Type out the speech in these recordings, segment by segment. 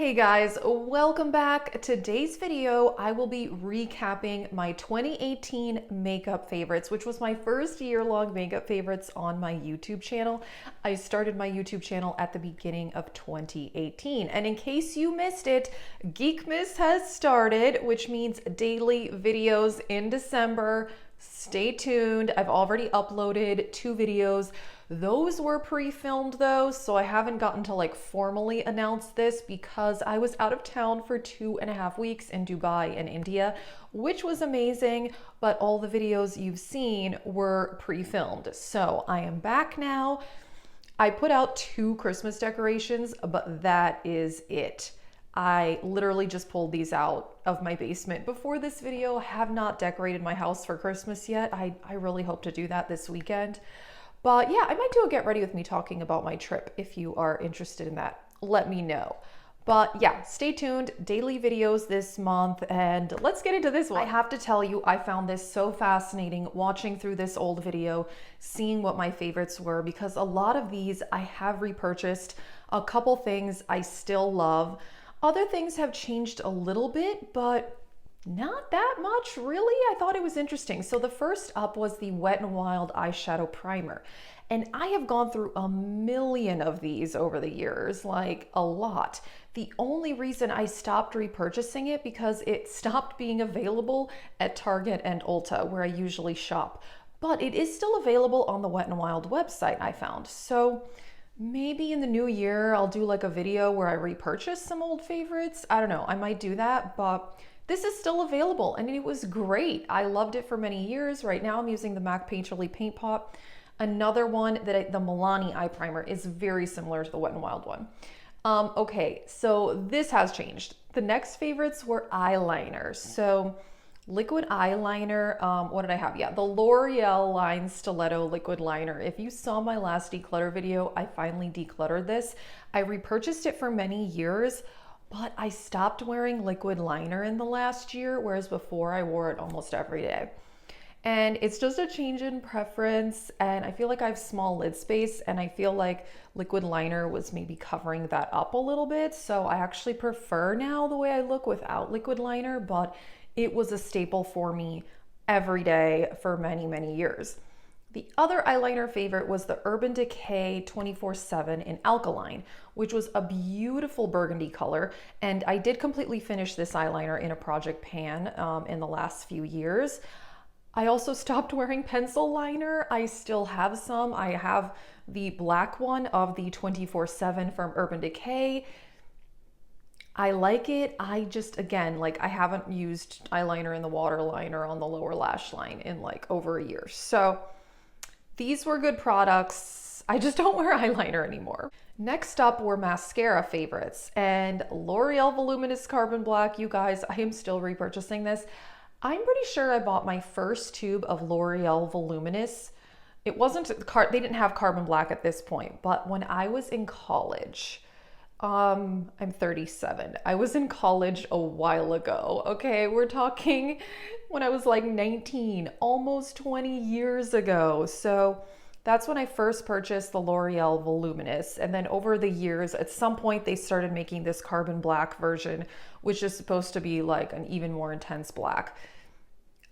Hey guys, welcome back. Today's video, I will be recapping my 2018 makeup favorites, which was my first year-long makeup favorites on my YouTube channel. I started my YouTube channel at the beginning of 2018. And in case you missed it, Geekmas has started, which means daily videos in December. Stay tuned. I've already uploaded 2 videos. Those were pre-filmed though, so I haven't gotten to like formally announce this because I was out of town for 2.5 weeks in Dubai and India, which was amazing, but all the videos you've seen were pre-filmed. So I am back now. I put out 2 Christmas decorations, but that is it. I literally just pulled these out of my basement before this video. I have not decorated my house for Christmas yet. I really hope to do that this weekend. But yeah, I might do a get ready with me talking about my trip. If you are interested in that, let me know. But yeah, stay tuned. Daily videos this month, and let's get into this one. I have to tell you, I found this so fascinating watching through this old video, seeing what my favorites were, because a lot of these I have repurchased. A couple things I still love. Other things have changed a little bit, but not that much, really. I thought it was interesting. So the first up was the Wet n Wild eyeshadow primer. And I have gone through a million of these over the years, like a lot. The only reason I stopped repurchasing it because it stopped being available at Target and Ulta, where I usually shop. But it is still available on the Wet n Wild website, I found. So maybe in the new year, I'll do like a video where I repurchase some old favorites. I don't know, I might do that, but this is still available and it was great. I loved it for many years. Right now I'm using the MAC Painterly Paint Pot. Another one that the Milani eye primer is very similar to the Wet n Wild one. Okay, so this has changed. The next favorites were eyeliners. So liquid eyeliner, what did I have? Yeah, the L'Oreal Line Stiletto liquid liner. If you saw my last declutter video, I finally decluttered this. I repurchased it for many years, but I stopped wearing liquid liner in the last year, whereas before I wore it almost every day. And it's just a change in preference, and I feel like I have small lid space, and I feel like liquid liner was maybe covering that up a little bit, so I actually prefer now the way I look without liquid liner, but it was a staple for me every day for many, many years. The other eyeliner favorite was the Urban Decay 24/7 in Alkaline, which was a beautiful burgundy color. And I did completely finish this eyeliner in a project pan in the last few years. I also stopped wearing pencil liner. I still have some. I have the black one of the 24/7 from Urban Decay. I like it. I just, again, like I haven't used eyeliner in the waterline on the lower lash line in like over a year. So these were good products. I just don't wear eyeliner anymore. Next up were mascara favorites, and L'Oreal Voluminous Carbon Black. You guys, I am still repurchasing this. I'm pretty sure I bought my first tube of L'Oreal Voluminous. It wasn't, they didn't have Carbon Black at this point, but when I was in college, I'm 37. I was in college a while ago. Okay, we're talking when I was like 19, almost 20 years ago. So that's when I first purchased the L'Oreal Voluminous. And then over the years, at some point they started making this carbon black version, which is supposed to be like an even more intense black.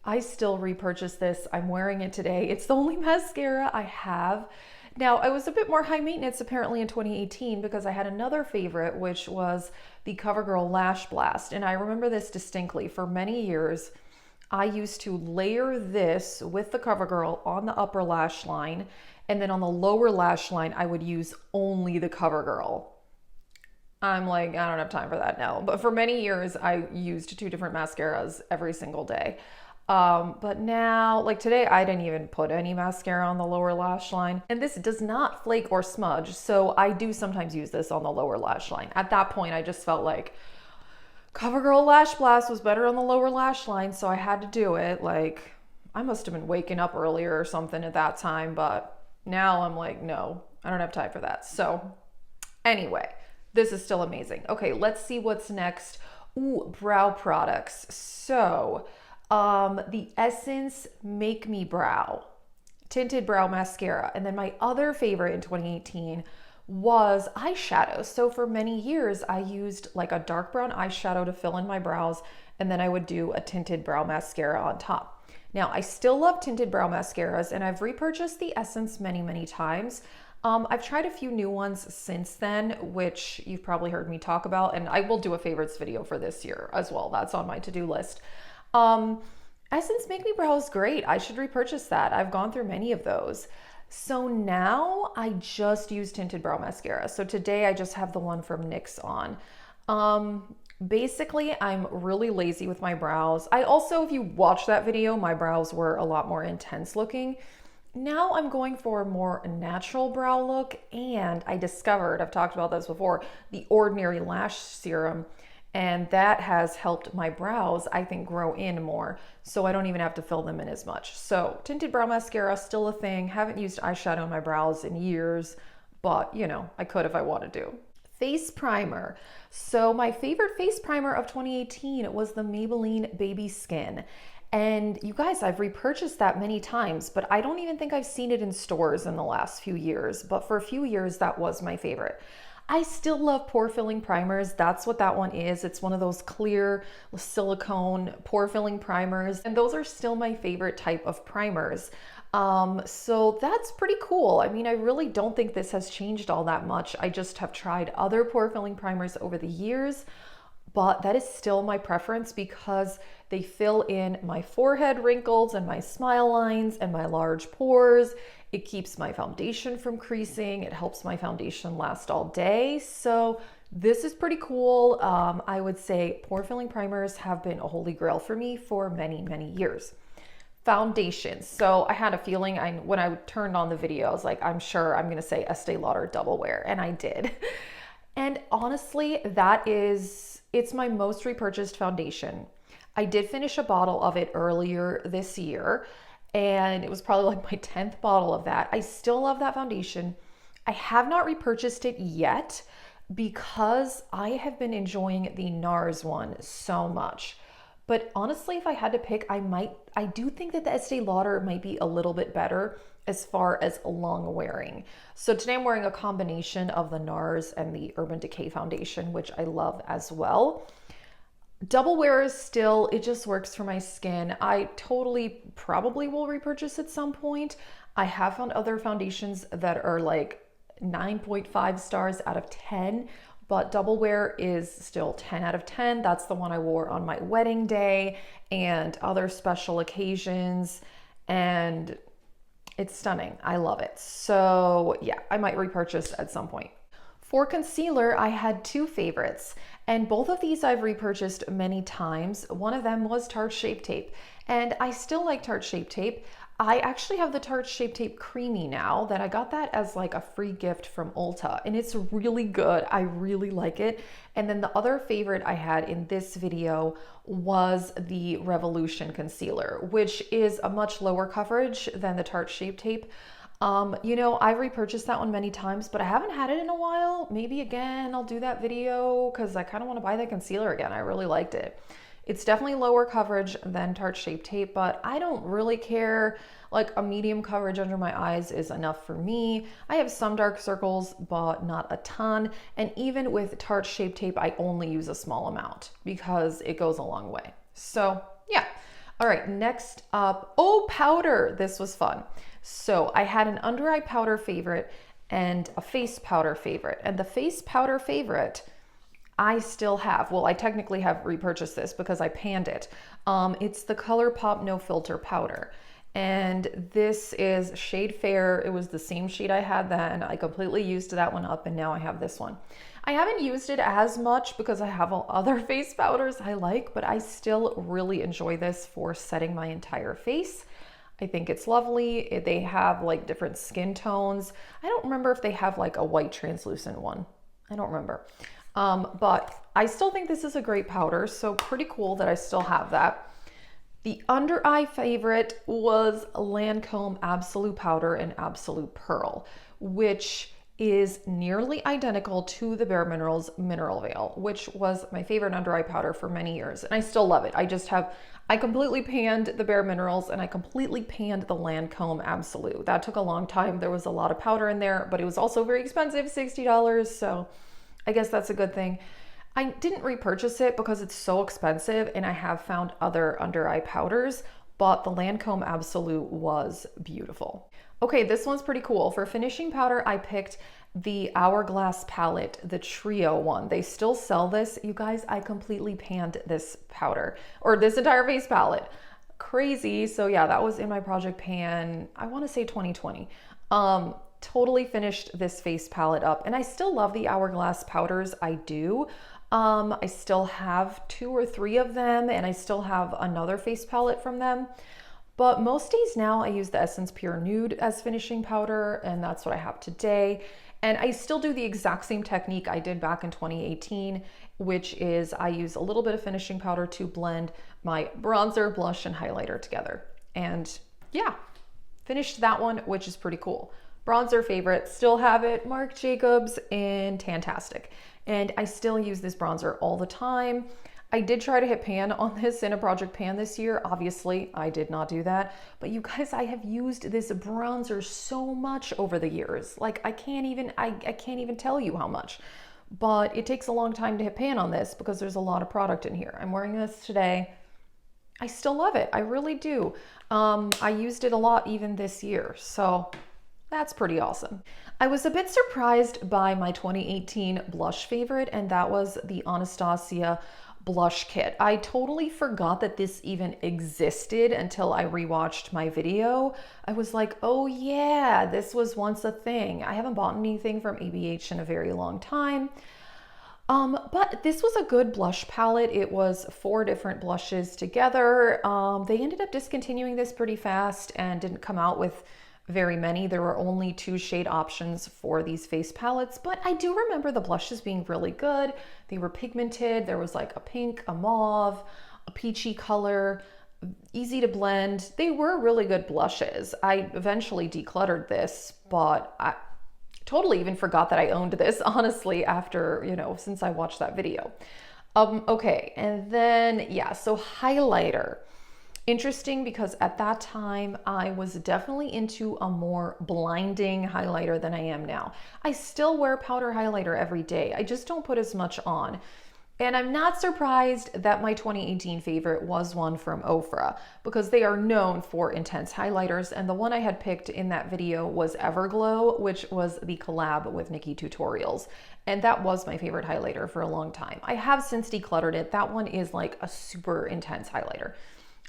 I still repurchase this. I'm wearing it today. It's the only mascara I have. Now, I was a bit more high maintenance apparently in 2018 because I had another favorite, which was the CoverGirl Lash Blast. And I remember this distinctly. For many years, I used to layer this with the CoverGirl on the upper lash line. And then on the lower lash line, I would use only the CoverGirl. I'm like, I don't have time for that now. But for many years, I used 2 different mascaras every single day. But now, like today, I didn't even put any mascara on the lower lash line, and this does not flake or smudge. So I do sometimes use this on the lower lash line. At that point, I just felt like CoverGirl Lash Blast was better on the lower lash line. So I had to do it. Like I must have been waking up earlier or something at that time, but now I'm like, no, I don't have time for that. So anyway, this is still amazing. Okay, let's see what's next. Ooh, brow products. So the Essence Make Me Brow Tinted Brow Mascara. And then my other favorite in 2018 was eyeshadow. So for many years, I used like a dark brown eyeshadow to fill in my brows, and then I would do a tinted brow mascara on top. Now, I still love tinted brow mascaras, and I've repurchased the Essence many, many times. I've tried a few new ones since then, which you've probably heard me talk about, and I will do a favorites video for this year as well. That's on my to-do list. Essence Make Me Brows great. I should repurchase that. I've gone through many of those. So now I just use tinted brow mascara. So today I just have the one from NYX on. Basically, I'm really lazy with my brows. I also, if you watch that video, my brows were a lot more intense looking. Now I'm going for a more natural brow look, and I discovered, I've talked about this before, the Ordinary Lash Serum, and that has helped my brows, I think, grow in more, so I don't even have to fill them in as much. So tinted brow mascara, still a thing. Haven't used eyeshadow on my brows in years, but you know, I could if I wanted to. Face primer. So my favorite face primer of 2018 was the Maybelline Baby Skin. And you guys, I've repurchased that many times, but I don't even think I've seen it in stores in the last few years. But for a few years, that was my favorite. I still love pore filling primers. That's what that one is. It's one of those clear silicone pore filling primers. And those are still my favorite type of primers. So that's pretty cool. I mean, I really don't think this has changed all that much. I just have tried other pore filling primers over the years, but that is still my preference because they fill in my forehead wrinkles and my smile lines and my large pores. It keeps my foundation from creasing. It helps my foundation last all day. So this is pretty cool. I would say pore filling primers have been a holy grail for me for many, many years. Foundations. So I had a feeling when I turned on the video, I was like, I'm sure I'm going to say Estee Lauder Double Wear, and I did. And honestly, it's my most repurchased foundation. I did finish a bottle of it earlier this year, and it was probably like my 10th bottle of that. I still love that foundation. I have not repurchased it yet because I have been enjoying the NARS one so much. But honestly, if I had to pick, I do think that the Estee Lauder might be a little bit better as far as long wearing. So today I'm wearing a combination of the NARS and the Urban Decay foundation, which I love as well. Double wear is still, it just works for my skin. I totally probably will repurchase at some point. I have found other foundations that are like 9.5 stars out of 10, but Double Wear is still 10 out of 10. That's the one I wore on my wedding day and other special occasions, and it's stunning. I love it. So yeah, I might repurchase at some point. For concealer, I had two favorites, and both of these I've repurchased many times. One of them was Tarte Shape Tape, and I still like Tarte Shape Tape. I actually have the Tarte Shape Tape Creamy now, that I got that as like a free gift from Ulta, and it's really good. I really like it. And then the other favorite I had in this video was the Revolution Concealer, which is a much lower coverage than the Tarte Shape Tape. You know, I've repurchased that one many times, but I haven't had it in a while. Maybe again, I'll do that video because I kind of want to buy that concealer again. I really liked it. It's definitely lower coverage than Tarte Shape Tape, but I don't really care. Like a medium coverage under my eyes is enough for me. I have some dark circles, but not a ton. And even with Tarte Shape Tape, I only use a small amount because it goes a long way. So yeah. All right, next up, powder. This was fun. So I had an under eye powder favorite and a face powder favorite. And the face powder favorite, I still have. Well, I technically have repurchased this because I panned it. It's the ColourPop No Filter powder. And this is shade Fair. It was the same shade I had then. I completely used that one up, and now I have this one. I haven't used it as much because I have other face powders I like, but I still really enjoy this for setting my entire face. I think it's lovely. They have like different skin tones. I don't remember if they have like a white translucent one. I don't remember. But I still think this is a great powder, so pretty cool that I still have that. The under eye favorite was Lancome Absolute Powder and Absolute Pearl, which is nearly identical to the Bare Minerals Mineral Veil, which was my favorite under eye powder for many years. And I still love it. I completely panned the Bare Minerals and I completely panned the Lancome Absolute. That took a long time. There was a lot of powder in there, but it was also very expensive, $60. So I guess that's a good thing. I didn't repurchase it because it's so expensive and I have found other under eye powders, but the Lancome Absolute was beautiful. Okay, this one's pretty cool. For finishing powder, I picked the Hourglass palette, the Trio one. They still sell this. You guys, I completely panned this powder, or this entire face palette. Crazy. So yeah, that was in my project pan, I want to say 2020. Totally finished this face palette up, and I still love the Hourglass powders. I do. I still have 2 or 3 of them, and I still have another face palette from them. But most days now I use the Essence Pure Nude as finishing powder, and that's what I have today. And I still do the exact same technique I did back in 2018, which is I use a little bit of finishing powder to blend my bronzer, blush, and highlighter together. And yeah, finished that one, which is pretty cool. Bronzer favorite, still have it, Marc Jacobs in Tantastic. And I still use this bronzer all the time. I did try to hit pan on this in a project pan this year. Obviously, I did not do that. But you guys, I have used this bronzer so much over the years. Like I can't even tell you how much. But it takes a long time to hit pan on this because there's a lot of product in here. I'm wearing this today. I still love it. I really do. I used it a lot even this year. So that's pretty awesome. I was a bit surprised by my 2018 blush favorite, and that was the Anastasia blush kit. I totally forgot that this even existed until I rewatched my video. I was like, oh yeah, this was once a thing. I haven't bought anything from ABH in a very long time. But this was a good blush palette. It was 4 different blushes together. They ended up discontinuing this pretty fast and didn't come out with very many. There were only 2 shade options for these face palettes, but I do remember the blushes being really good. They were pigmented. There was like a pink, a mauve, a peachy color, easy to blend. They were really good blushes. I eventually decluttered this, but I totally even forgot that I owned this, honestly, after, since I watched that video. Okay, and then, yeah, so highlighter. Interesting because at that time I was definitely into a more blinding highlighter than I am now. I still wear powder highlighter every day. I just don't put as much on. And I'm not surprised that my 2018 favorite was one from Ofra because they are known for intense highlighters. And the one I had picked in that video was Everglow, which was the collab with Nikki Tutorials. And that was my favorite highlighter for a long time. I have since decluttered it. That one is like a super intense highlighter.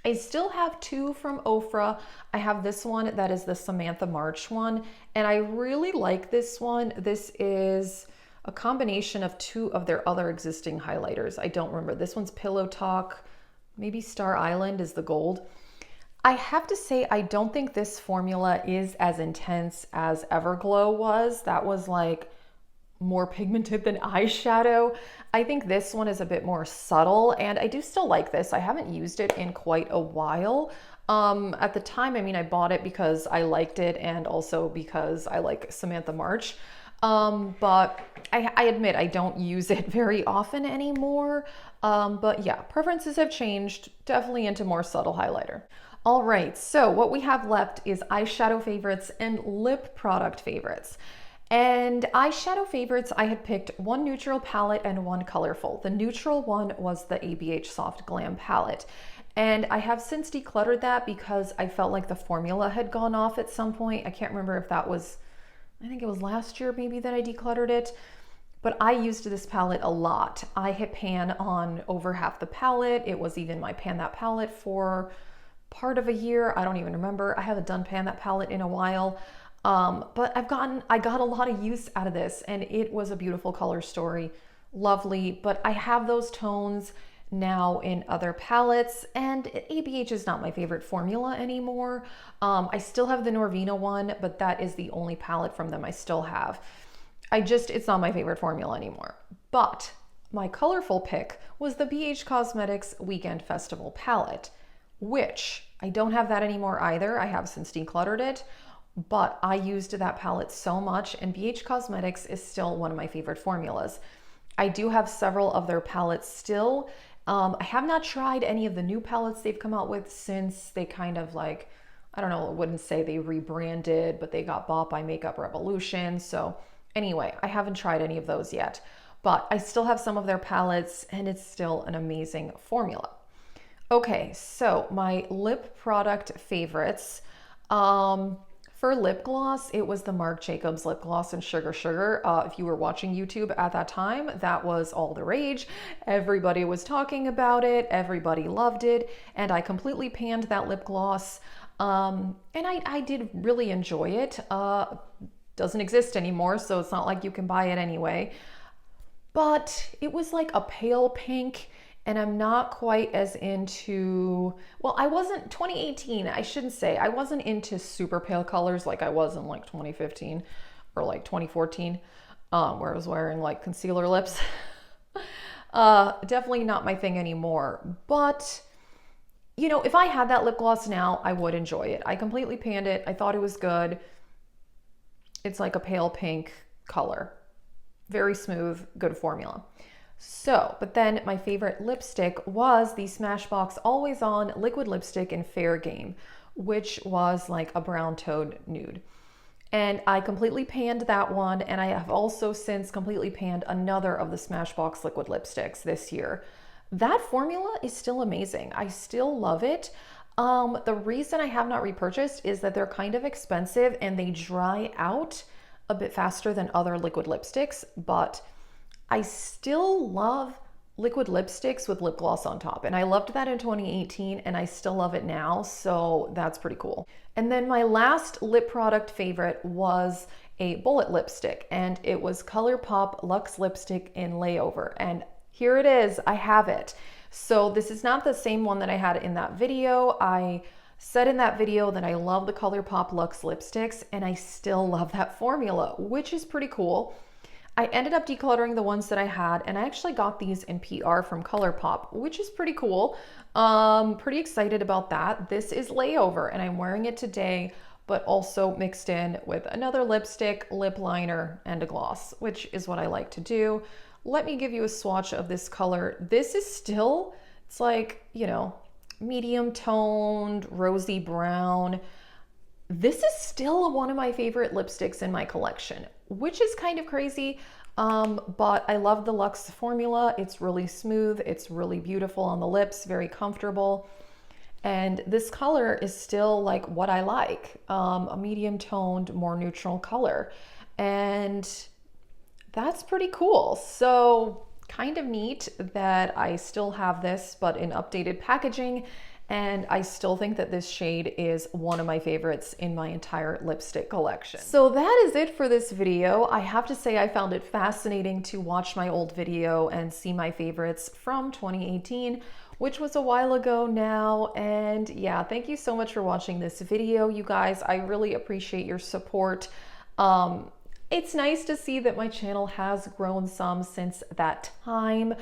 I still have 2 from Ofra. I have this one that is the Samantha March one, and I really like this one. This is a combination of 2 of their other existing highlighters. I don't remember. This one's Pillow Talk, maybe Star Island is the gold. I have to say, I don't think this formula is as intense as Everglow was. That was like more pigmented than eyeshadow. I think this one is a bit more subtle, and I do still like this. I haven't used it in quite a while. At the time, I bought it because I liked it and also because I like Samantha March. But I admit I don't use it very often anymore. But yeah, preferences have changed, definitely into more subtle highlighter. All right, so what we have left is eyeshadow favorites and lip product favorites. And eyeshadow favorites, I had picked 1 neutral palette and 1 colorful. The neutral one was the ABH Soft Glam palette. And I have since decluttered that because I felt like the formula had gone off at some point. I can't remember if that was, I think it was last year maybe that I decluttered it. But I used this palette a lot. I hit pan on over half the palette. It was even my pan that palette for part of a year. I don't even remember. I haven't done pan that palette in a while. But I got a lot of use out of this, and it was a beautiful color story, lovely. But I have those tones now in other palettes, and ABH is not my favorite formula anymore. I still have the Norvina one, but that is the only palette from them I still have. It's not my favorite formula anymore. But my colorful pick was the BH Cosmetics Weekend Festival palette, which I don't have that anymore either. I have since decluttered it. but I used that palette so much, and BH Cosmetics is still one of my favorite formulas. I do have several of their palettes still. I have not tried any of the new palettes they've come out with since they kind of like, I don't know, I wouldn't say they rebranded, but they got bought by Makeup Revolution. So anyway, I haven't tried any of those yet, but I still have some of their palettes and it's still an amazing formula. Okay, so my lip product favorites. For lip gloss, it was the Marc Jacobs lip gloss in Sugar Sugar. If you were watching YouTube at that time, that was all the rage. Everybody was talking about it. Everybody loved it. And I completely panned that lip gloss. And I did really enjoy it. Doesn't exist anymore, so it's not like you can buy it anyway. But it was like a pale pink, and I'm not quite as into, well, I wasn't, 2018, I shouldn't say, I wasn't into super pale colors like I was in like 2015 or like 2014, where I was wearing like concealer lips. Definitely not my thing anymore. But, you know, if I had that lip gloss now, I would enjoy it. I completely panned it. I thought it was good. It's like a pale pink color. Very smooth, good formula. So, but then my favorite lipstick was the Smashbox Always On Liquid Lipstick in Fair Game, which was like a brown toad nude. And I completely panned that one, and I have also since completely panned another of the Smashbox liquid lipsticks this year. That formula is still amazing. I still love it. The reason I have not repurchased is that they're kind of expensive and they dry out a bit faster than other liquid lipsticks, but I still love liquid lipsticks with lip gloss on top. And I loved that in 2018 and I still love it now. So that's pretty cool. And then my last lip product favorite was a bullet lipstick, and it was ColourPop Luxe Lipstick in Layover. And here it is, I have it. So this is not the same one that I had in that video. I said in that video that I love the ColourPop Luxe lipsticks, and I still love that formula, which is pretty cool. I ended up decluttering the ones that I had, and I actually got these in PR from ColourPop, which is pretty cool. Pretty excited about that. This is Layover, and I'm wearing it today, but also mixed in with another lipstick, lip liner, and a gloss, which is what I like to do. Let me give you a swatch of this color. This is still, it's like, you know, medium toned, rosy brown. This is still one of my favorite lipsticks in my collection, which is kind of crazy, but I love the Luxe formula. It's really smooth. It's really beautiful on the lips, very comfortable. And this color is still like what I like, a medium toned, more neutral color. And that's pretty cool. So kind of neat that I still have this, but in updated packaging. And I still think that this shade is one of my favorites in my entire lipstick collection. So that is it for this video. I have to say I found it fascinating to watch my old video and see my favorites from 2018, which was a while ago now. And yeah, thank you so much for watching this video, you guys. I really appreciate your support. It's nice to see that my channel has grown some since that time.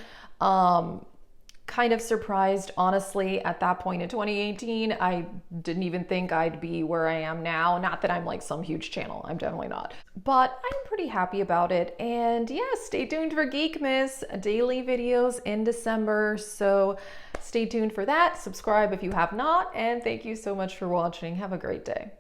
Kind of surprised, honestly, at that point in 2018. I didn't even think I'd be where I am now. Not that I'm like some huge channel, I'm definitely not. But I'm pretty happy about it. And yeah, stay tuned for Geekmas, daily videos in December. So stay tuned for that. Subscribe if you have not. And thank you so much for watching. Have a great day.